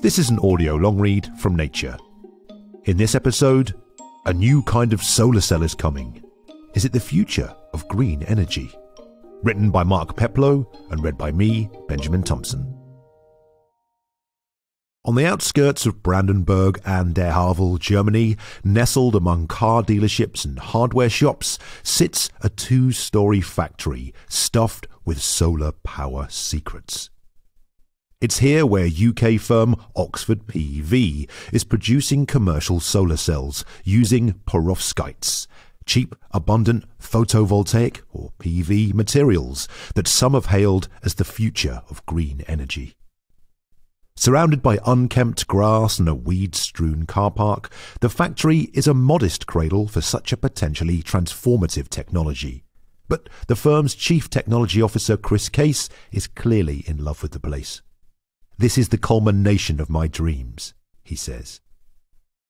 This is an audio long read from Nature. In this episode, a new kind of solar cell is coming. Is it the future of green energy? Written by Mark Peplow and read by me, Benjamin Thompson. On the outskirts of Brandenburg an der Havel, Germany, nestled among car dealerships and hardware shops, sits a two-story factory stuffed with solar power secrets. It's here where UK firm Oxford PV is producing commercial solar cells using Perovskites, cheap, abundant photovoltaic or PV materials that some have hailed as the future of green energy. Surrounded by unkempt grass and a weed-strewn car park, the factory is a modest cradle for such a potentially transformative technology. But the firm's chief technology officer, Chris Case, is clearly in love with the place. "This is the culmination of my dreams," he says.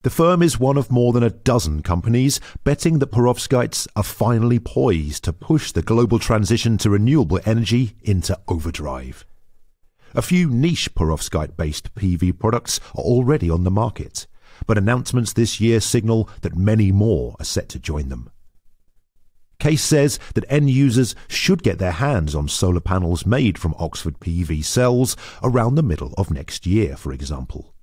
The firm is one of more than a dozen companies betting that Perovskites are finally poised to push the global transition to renewable energy into overdrive. A few niche Perovskite-based PV products are already on the market, but announcements this year signal that many more are set to join them. Case says that end users should get their hands on solar panels made from Oxford PV cells around the middle of next year, for example.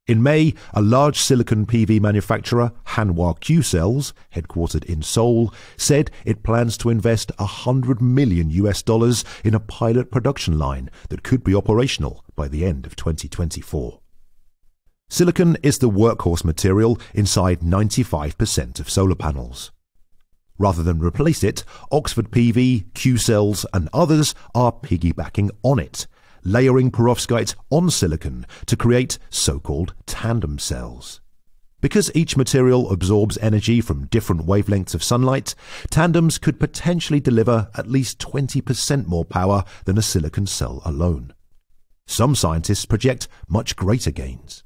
In May, a large silicon PV manufacturer, Hanwha Q-Cells, headquartered in Seoul, said it plans to invest $100 million in a pilot production line that could be operational by the end of 2024. Silicon is the workhorse material inside 95% of solar panels. Rather than replace it, Oxford PV, Q-Cells and others are piggybacking on it, layering perovskites on silicon to create so-called tandem cells. Because each material absorbs energy from different wavelengths of sunlight, tandems could potentially deliver at least 20% more power than a silicon cell alone. Some scientists project much greater gains.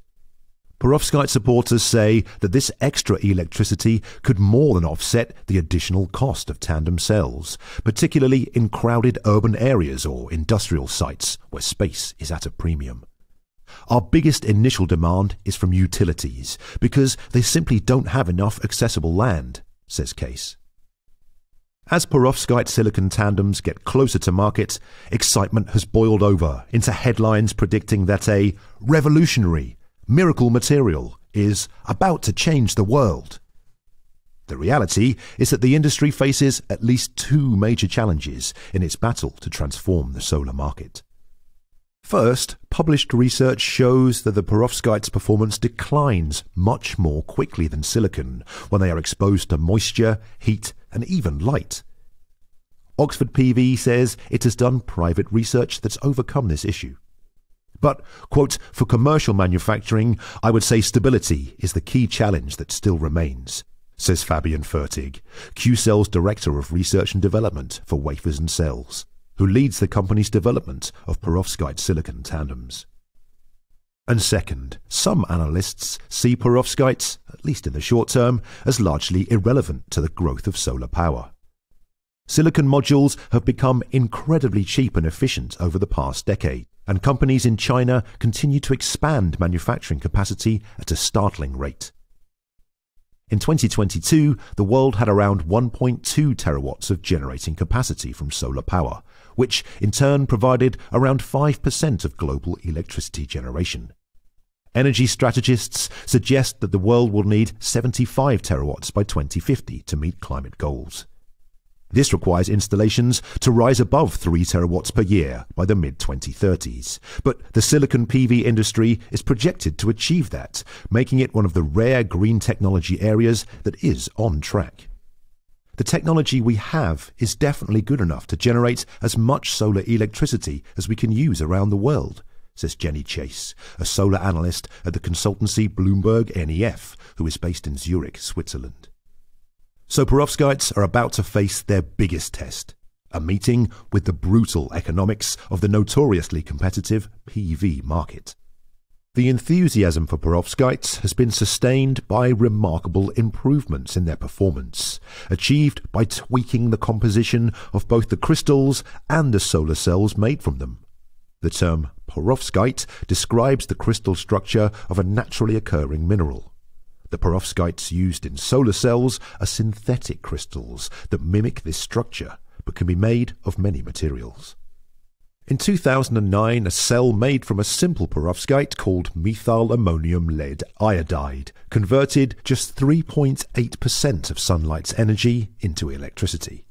Perovskite supporters say that this extra electricity could more than offset the additional cost of tandem cells, particularly in crowded urban areas or industrial sites where space is at a premium. Our biggest initial demand is from utilities because they simply don't have enough accessible land, says Case. As perovskite silicon tandems get closer to market, excitement has boiled over into headlines predicting that a revolutionary miracle material is about to change the world. The reality is that the industry faces at least two major challenges in its battle to transform the solar market. First, published research shows that the perovskites' performance declines much more quickly than silicon when they are exposed to moisture, heat, and even light. Oxford PV says it has done private research that's overcome this issue. But, quote, "For commercial manufacturing, I would say stability is the key challenge that still remains," says Fabian Fertig, Q-Cell's Director of Research and Development for Wafers and Cells, who leads the company's development of perovskite silicon tandems. And second, some analysts see perovskites, at least in the short term, as largely irrelevant to the growth of solar power. Silicon modules have become incredibly cheap and efficient over the past decade, and companies in China continue to expand manufacturing capacity at a startling rate. In 2022, the world had around 1.2 terawatts of generating capacity from solar power, which in turn provided around 5% of global electricity generation. Energy strategists suggest that the world will need 75 terawatts by 2050 to meet climate goals. This requires installations to rise above 3 terawatts per year by the mid-2030s. But the silicon PV industry is projected to achieve that, making it one of the rare green technology areas that is on track. The technology we have is definitely good enough to generate as much solar electricity as we can use around the world, says Jenny Chase, a solar analyst at the consultancy Bloomberg NEF, who is based in Zurich, Switzerland. So perovskites are about to face their biggest test, a meeting with the brutal economics of the notoriously competitive PV market. The enthusiasm for perovskites has been sustained by remarkable improvements in their performance, achieved by tweaking the composition of both the crystals and the solar cells made from them. The term perovskite describes the crystal structure of a naturally occurring mineral. The perovskites used in solar cells are synthetic crystals that mimic this structure, but can be made of many materials. In 2009, a cell made from a simple perovskite called methyl ammonium lead iodide converted just 3.8% of sunlight's energy into electricity.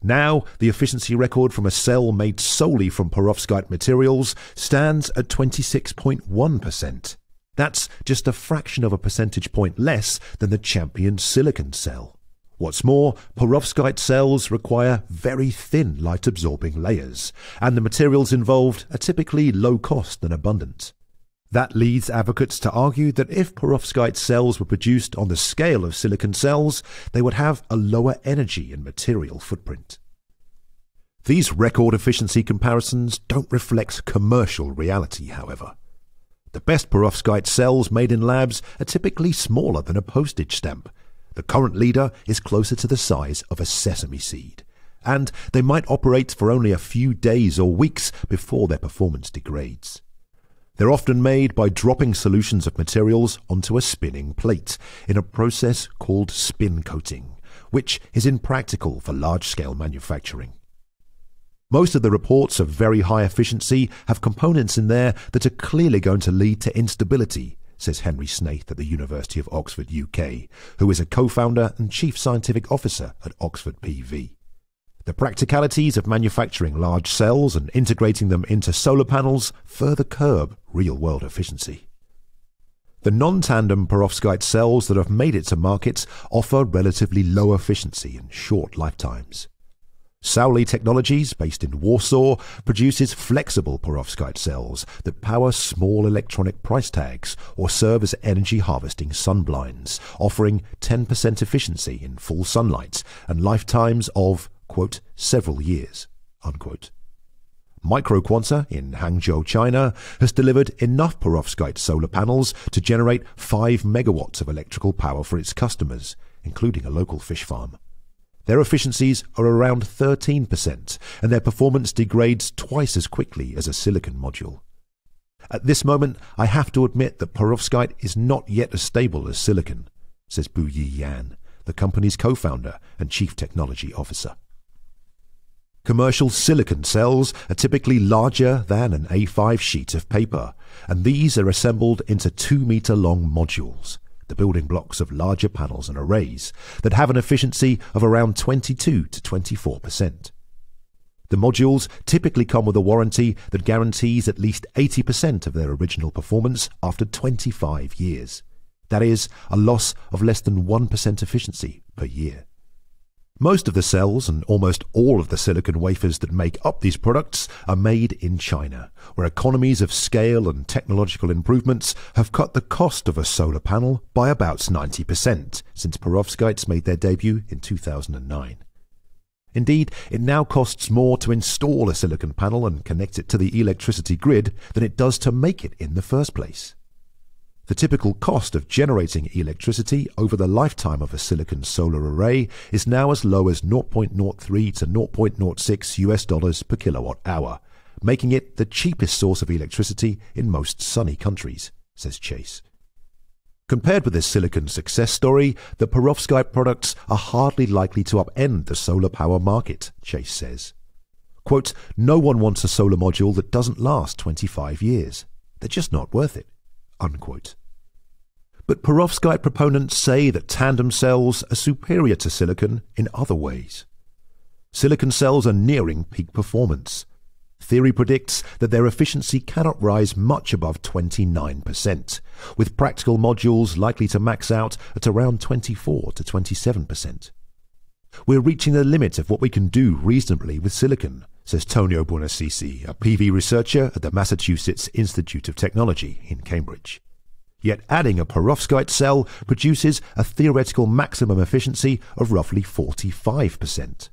Now, the efficiency record from a cell made solely from perovskite materials stands at 26.1%. That's just a fraction of a percentage point less than the champion silicon cell. What's more, perovskite cells require very thin light-absorbing layers, and the materials involved are typically low-cost and abundant. That leads advocates to argue that if perovskite cells were produced on the scale of silicon cells, they would have a lower energy and material footprint. These record efficiency comparisons don't reflect commercial reality, however. The best perovskite cells made in labs are typically smaller than a postage stamp. The current leader is closer to the size of a sesame seed, and they might operate for only a few days or weeks before their performance degrades. They're often made by dropping solutions of materials onto a spinning plate in a process called spin coating, which is impractical for large-scale manufacturing. Most of the reports of very high efficiency have components in there that are clearly going to lead to instability, says Henry Snaith at the University of Oxford, UK, who is a co-founder and chief scientific officer at Oxford PV. The practicalities of manufacturing large cells and integrating them into solar panels further curb real-world efficiency. The non-tandem perovskite cells that have made it to market offer relatively low efficiency and short lifetimes. Sowley Technologies, based in Warsaw, produces flexible perovskite cells that power small electronic price tags or serve as energy harvesting sunblinds, offering 10% efficiency in full sunlight and lifetimes of, quote, several years, unquote. Microquanta in Hangzhou, China, has delivered enough perovskite solar panels to generate 5 megawatts of electrical power for its customers, including a local fish farm. Their efficiencies are around 13%, and their performance degrades twice as quickly as a silicon module. At this moment, I have to admit that perovskite is not yet as stable as silicon, says Buyi Yan, the company's co-founder and chief technology officer. Commercial silicon cells are typically larger than an A5 sheet of paper, and these are assembled into 2-meter-long modules, the building blocks of larger panels and arrays, that have an efficiency of around 22 to 24%. The modules typically come with a warranty that guarantees at least 80% of their original performance after 25 years. That is, a loss of less than 1% efficiency per year. Most of the cells and almost all of the silicon wafers that make up these products are made in China, where economies of scale and technological improvements have cut the cost of a solar panel by about 90% since perovskites made their debut in 2009. Indeed, it now costs more to install a silicon panel and connect it to the electricity grid than it does to make it in the first place. The typical cost of generating electricity over the lifetime of a silicon solar array is now as low as 0.03 to 0.06 US dollars per kilowatt hour, making it the cheapest source of electricity in most sunny countries, says Chase. Compared with this silicon success story, the perovskite products are hardly likely to upend the solar power market, Chase says. Quote, no one wants a solar module that doesn't last 25 years. They're just not worth it, unquote. But perovskite proponents say that tandem cells are superior to silicon in other ways. Silicon cells are nearing peak performance. Theory predicts that their efficiency cannot rise much above 29%, with practical modules likely to max out at around 24 to 27%. We're reaching the limit of what we can do reasonably with silicon, says Tonio Buonasisi, a PV researcher at the Massachusetts Institute of Technology in Cambridge. Yet adding a perovskite cell produces a theoretical maximum efficiency of roughly 45%.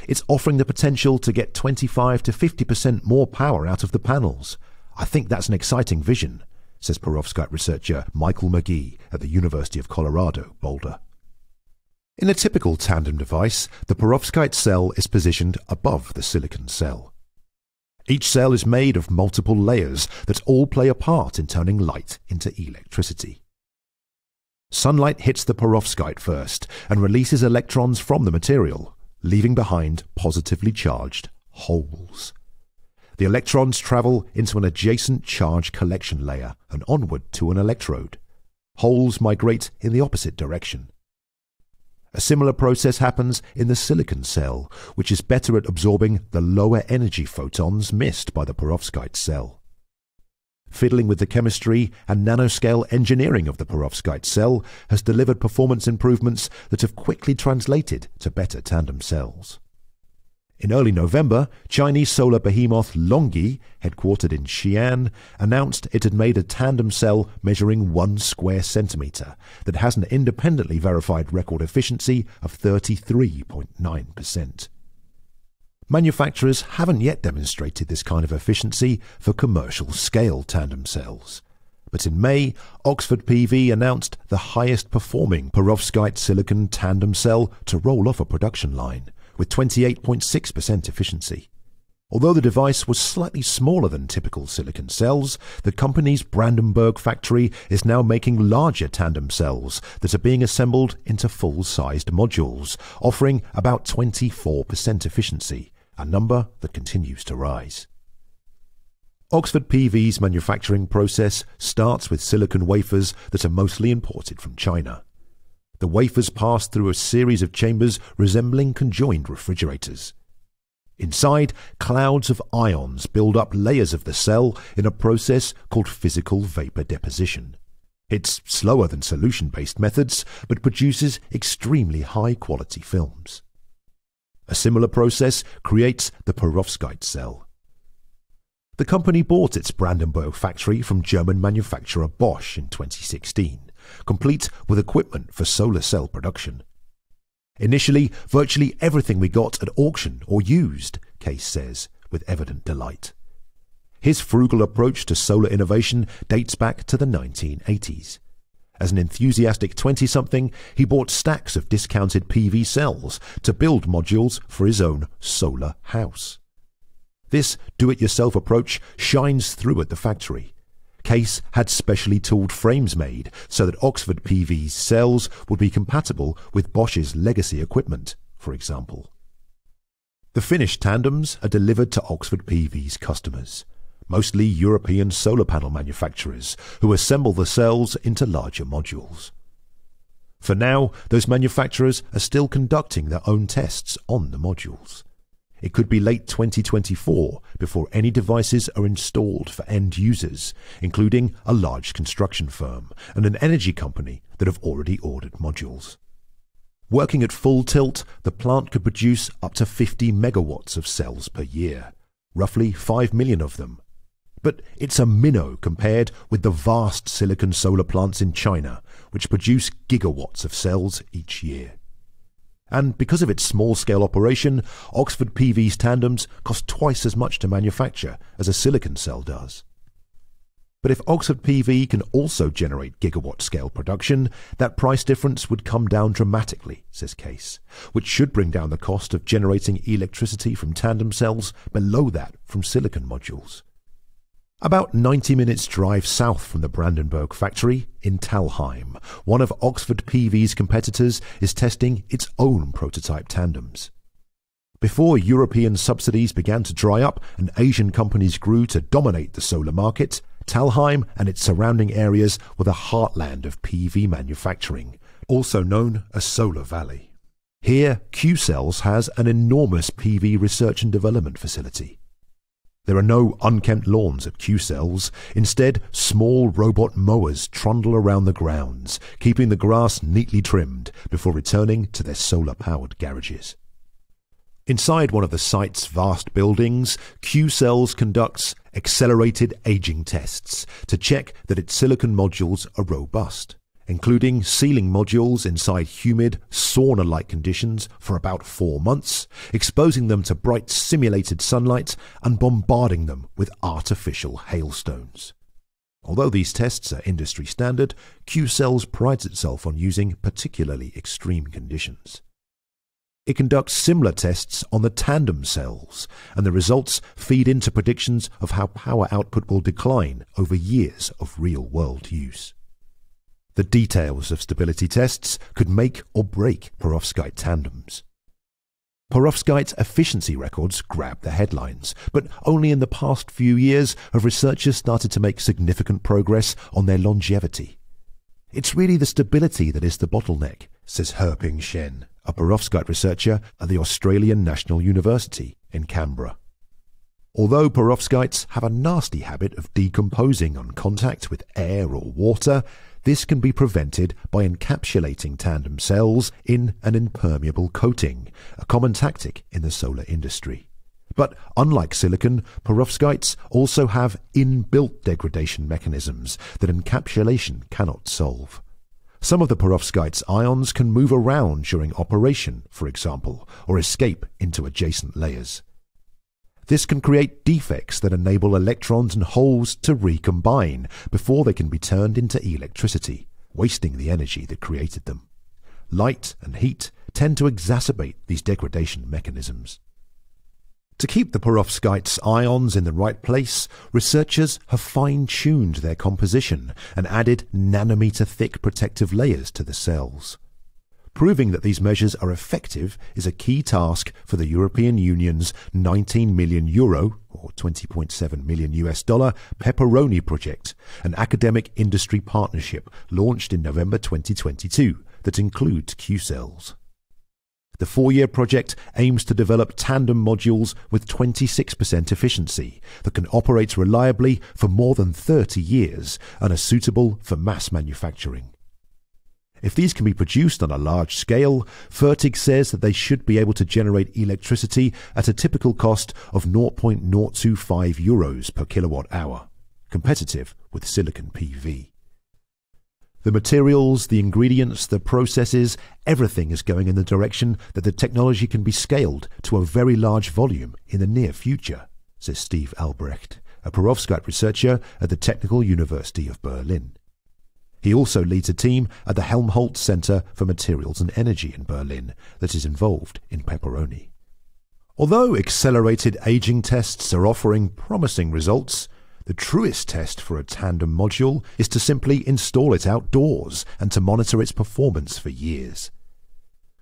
It's offering the potential to get 25 to 50% more power out of the panels. I think that's an exciting vision, says perovskite researcher Michael McGee at the University of Colorado, Boulder. In a typical tandem device, the perovskite cell is positioned above the silicon cell. Each cell is made of multiple layers that all play a part in turning light into electricity. Sunlight hits the perovskite first and releases electrons from the material, leaving behind positively charged holes. The electrons travel into an adjacent charge collection layer and onward to an electrode. Holes migrate in the opposite direction. A similar process happens in the silicon cell, which is better at absorbing the lower energy photons missed by the perovskite cell. Fiddling with the chemistry and nanoscale engineering of the perovskite cell has delivered performance improvements that have quickly translated to better tandem cells. In early November, Chinese solar behemoth LONGi, headquartered in Xi'an, announced it had made a tandem cell measuring 1 square centimetre that has an independently verified record efficiency of 33.9%. Manufacturers haven't yet demonstrated this kind of efficiency for commercial scale tandem cells. But in May, Oxford PV announced the highest performing perovskite silicon tandem cell to roll off a production line, with 28.6% efficiency. Although the device was slightly smaller than typical silicon cells, the company's Brandenburg factory is now making larger tandem cells that are being assembled into full-sized modules, offering about 24% efficiency, a number that continues to rise. Oxford PV's manufacturing process starts with silicon wafers that are mostly imported from China. The wafers pass through a series of chambers resembling conjoined refrigerators. Inside, clouds of ions build up layers of the cell in a process called physical vapor deposition. It's slower than solution-based methods, but produces extremely high-quality films. A similar process creates the perovskite cell. The company bought its Brandenburg factory from German manufacturer Bosch in 2016, complete with equipment for solar cell production. Initially, virtually everything we got at auction or used, Case says, with evident delight. His frugal approach to solar innovation dates back to the 1980s. As an enthusiastic 20-something, he bought stacks of discounted PV cells to build modules for his own solar house. This do-it-yourself approach shines through at the factory. Case had specially tooled frames made so that Oxford PV's cells would be compatible with Bosch's legacy equipment, for example. The finished tandems are delivered to Oxford PV's customers, mostly European solar panel manufacturers who assemble the cells into larger modules. For now, those manufacturers are still conducting their own tests on the modules. It could be late 2024 before any devices are installed for end users, including a large construction firm and an energy company that have already ordered modules. Working at full tilt, the plant could produce up to 50 megawatts of cells per year, roughly 5 million of them. But it's a minnow compared with the vast silicon solar plants in China, which produce gigawatts of cells each year. And because of its small-scale operation, Oxford PV's tandems cost twice as much to manufacture as a silicon cell does. But if Oxford PV can also generate gigawatt-scale production, that price difference would come down dramatically, says Case, which should bring down the cost of generating electricity from tandem cells below that from silicon modules. About 90 minutes drive south from the Brandenburg factory, in Thalheim, one of Oxford PV's competitors is testing its own prototype tandems. Before European subsidies began to dry up and Asian companies grew to dominate the solar market, Thalheim and its surrounding areas were the heartland of PV manufacturing, also known as Solar Valley. Here, Q-Cells has an enormous PV research and development facility. There are no unkempt lawns at Q-Cells. Instead, small robot mowers trundle around the grounds, keeping the grass neatly trimmed before returning to their solar-powered garages. Inside one of the site's vast buildings, Q-Cells conducts accelerated aging tests to check that its silicon modules are robust, including sealing modules inside humid, sauna-like conditions for about 4 months, exposing them to bright simulated sunlight and bombarding them with artificial hailstones. Although these tests are industry standard, Q-Cells prides itself on using particularly extreme conditions. It conducts similar tests on the tandem cells, and the results feed into predictions of how power output will decline over years of real-world use. The details of stability tests could make or break perovskite tandems. Perovskite efficiency records grab the headlines, but only in the past few years have researchers started to make significant progress on their longevity. It's really the stability that is the bottleneck, says Herping Shen, a perovskite researcher at the Australian National University in Canberra. Although perovskites have a nasty habit of decomposing on contact with air or water, this can be prevented by encapsulating tandem cells in an impermeable coating, a common tactic in the solar industry. But unlike silicon, perovskites also have inbuilt degradation mechanisms that encapsulation cannot solve. Some of the perovskites' ions can move around during operation, for example, or escape into adjacent layers. This can create defects that enable electrons and holes to recombine before they can be turned into electricity, wasting the energy that created them. Light and heat tend to exacerbate these degradation mechanisms. To keep the perovskites' ions in the right place, researchers have fine-tuned their composition and added nanometer-thick protective layers to the cells. Proving that these measures are effective is a key task for the European Union's €19 million, or $20.7 million Pepperoni project, an academic industry partnership launched in November 2022 that includes Q-cells. The 4-year project aims to develop tandem modules with 26% efficiency that can operate reliably for more than 30 years and are suitable for mass manufacturing. If these can be produced on a large scale, Fertig says that they should be able to generate electricity at a typical cost of €0.025 per kilowatt hour, competitive with silicon PV. The materials, the ingredients, the processes, everything is going in the direction that the technology can be scaled to a very large volume in the near future, says Steve Albrecht, a perovskite researcher at the Technical University of Berlin. He also leads a team at the Helmholtz Center for Materials and Energy in Berlin that is involved in Pepperoni. Although accelerated aging tests are offering promising results, the truest test for a tandem module is to simply install it outdoors and to monitor its performance for years.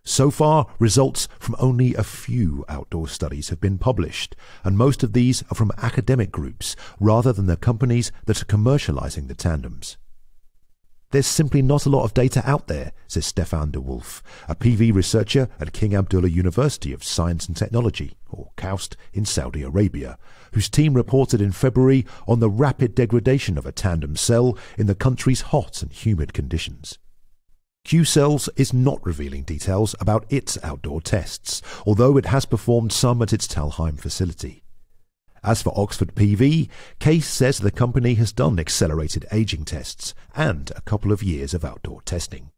So far, results from only a few outdoor studies have been published, and most of these are from academic groups rather than the companies that are commercializing the tandems. There's simply not a lot of data out there, says Stefan de Wolf, a PV researcher at King Abdullah University of Science and Technology, or KAUST, in Saudi Arabia, whose team reported in February on the rapid degradation of a tandem cell in the country's hot and humid conditions. Q-cells is not revealing details about its outdoor tests, although it has performed some at its Talheim facility. As for Oxford PV, Case says the company has done accelerated aging tests and a couple of years of outdoor testing.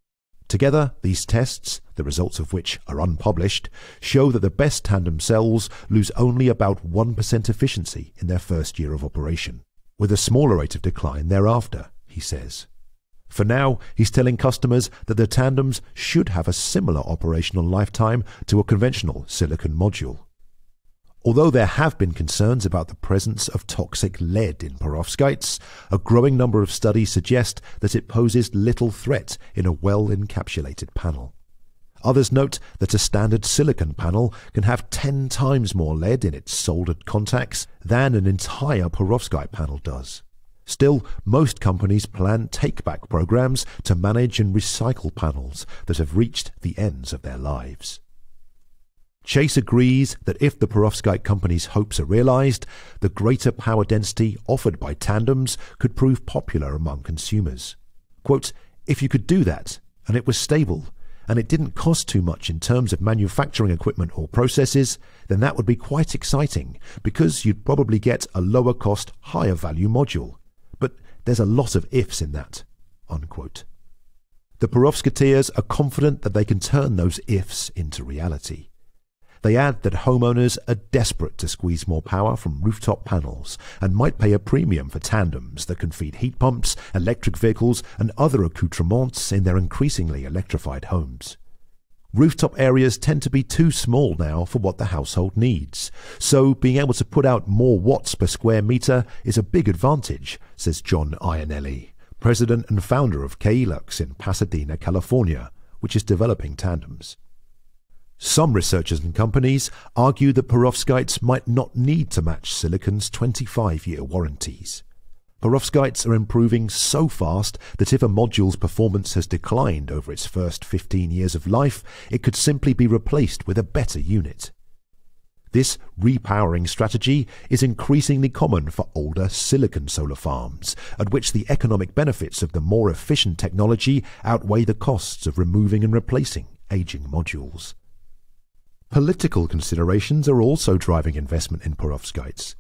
Together, these tests, the results of which are unpublished, show that the best tandem cells lose only about 1% efficiency in their first year of operation, with a smaller rate of decline thereafter, he says. For now, he's telling customers that the tandems should have a similar operational lifetime to a conventional silicon module. Although there have been concerns about the presence of toxic lead in perovskites, a growing number of studies suggest that it poses little threat in a well-encapsulated panel. Others note that a standard silicon panel can have 10 times more lead in its soldered contacts than an entire perovskite panel does. Still, most companies plan take-back programs to manage and recycle panels that have reached the ends of their lives. Chase agrees that if the perovskite company's hopes are realized, the greater power density offered by tandems could prove popular among consumers. Quote, "If you could do that, and it was stable, and it didn't cost too much in terms of manufacturing equipment or processes, then that would be quite exciting, because you'd probably get a lower cost, higher value module. But there's a lot of ifs in that." Unquote. The perovskiteers are confident that they can turn those ifs into reality. They add that homeowners are desperate to squeeze more power from rooftop panels and might pay a premium for tandems that can feed heat pumps, electric vehicles and other accoutrements in their increasingly electrified homes. Rooftop areas tend to be too small now for what the household needs, so being able to put out more watts per square metre is a big advantage, says John Ionelli, president and founder of Kelux in Pasadena, California, which is developing tandems. Some researchers and companies argue that perovskites might not need to match silicon's 25-year warranties. Perovskites are improving so fast that if a module's performance has declined over its first 15 years of life, it could simply be replaced with a better unit. This repowering strategy is increasingly common for older silicon solar farms, at which the economic benefits of the more efficient technology outweigh the costs of removing and replacing aging modules. Political considerations are also driving investment in perovskites.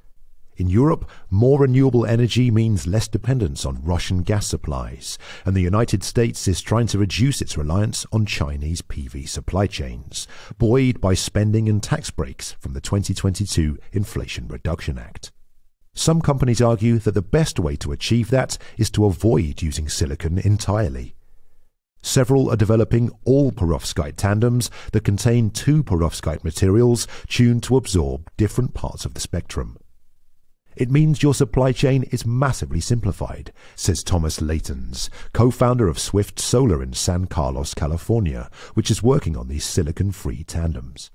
In Europe, more renewable energy means less dependence on Russian gas supplies, and the United States is trying to reduce its reliance on Chinese PV supply chains, buoyed by spending and tax breaks from the 2022 Inflation Reduction Act. Some companies argue that the best way to achieve that is to avoid using silicon entirely. Several are developing all perovskite tandems that contain two perovskite materials tuned to absorb different parts of the spectrum. It means your supply chain is massively simplified, says Thomas Laytons, co-founder of Swift Solar in San Carlos, California, which is working on these silicon-free tandems.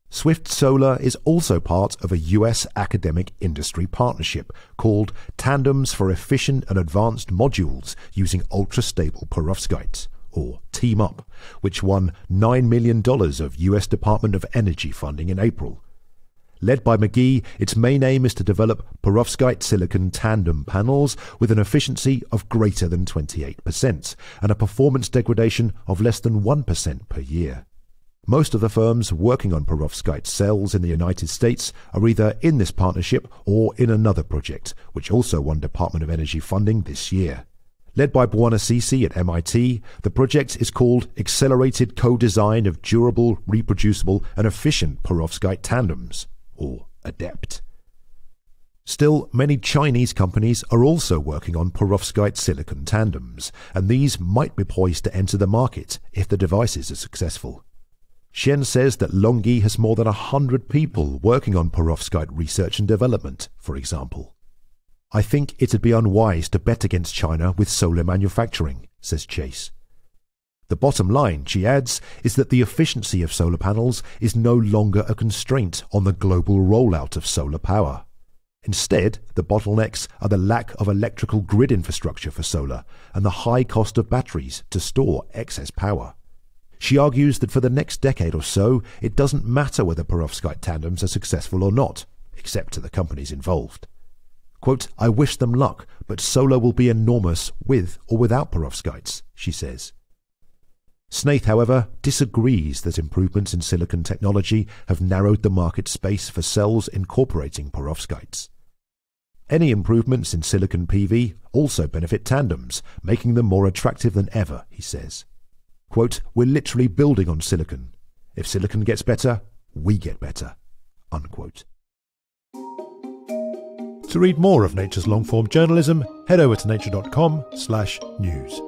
Swift Solar is also part of a US academic industry partnership called Tandems for Efficient and Advanced Modules Using Ultra-Stable Perovskites, or Team Up, which won $9 million of US Department of Energy funding in April. Led by McGee, its main aim is to develop perovskite silicon tandem panels with an efficiency of greater than 28% and a performance degradation of less than 1% per year. Most of the firms working on perovskite cells in the United States are either in this partnership or in another project, which also won Department of Energy funding this year. Led by Buonasisi at MIT, the project is called Accelerated Co-Design of Durable, Reproducible and Efficient Perovskite Tandems, or ADEPT. Still, many Chinese companies are also working on perovskite silicon tandems, and these might be poised to enter the market if the devices are successful. Shen says that LONGi has more than 100 people working on perovskite research and development, for example. I think it'd be unwise to bet against China with solar manufacturing, says Chase. The bottom line, she adds, is that the efficiency of solar panels is no longer a constraint on the global rollout of solar power. Instead, the bottlenecks are the lack of electrical grid infrastructure for solar and the high cost of batteries to store excess power. She argues that for the next decade or so, it doesn't matter whether perovskite tandems are successful or not, except to the companies involved. Quote, I wish them luck, but solar will be enormous with or without perovskites, she says. Snaith, however, disagrees that improvements in silicon technology have narrowed the market space for cells incorporating perovskites. Any improvements in silicon PV also benefit tandems, making them more attractive than ever, he says. Quote, we're literally building on silicon. If silicon gets better, we get better. Unquote. To read more of Nature's long-form journalism, head over to nature.com/news.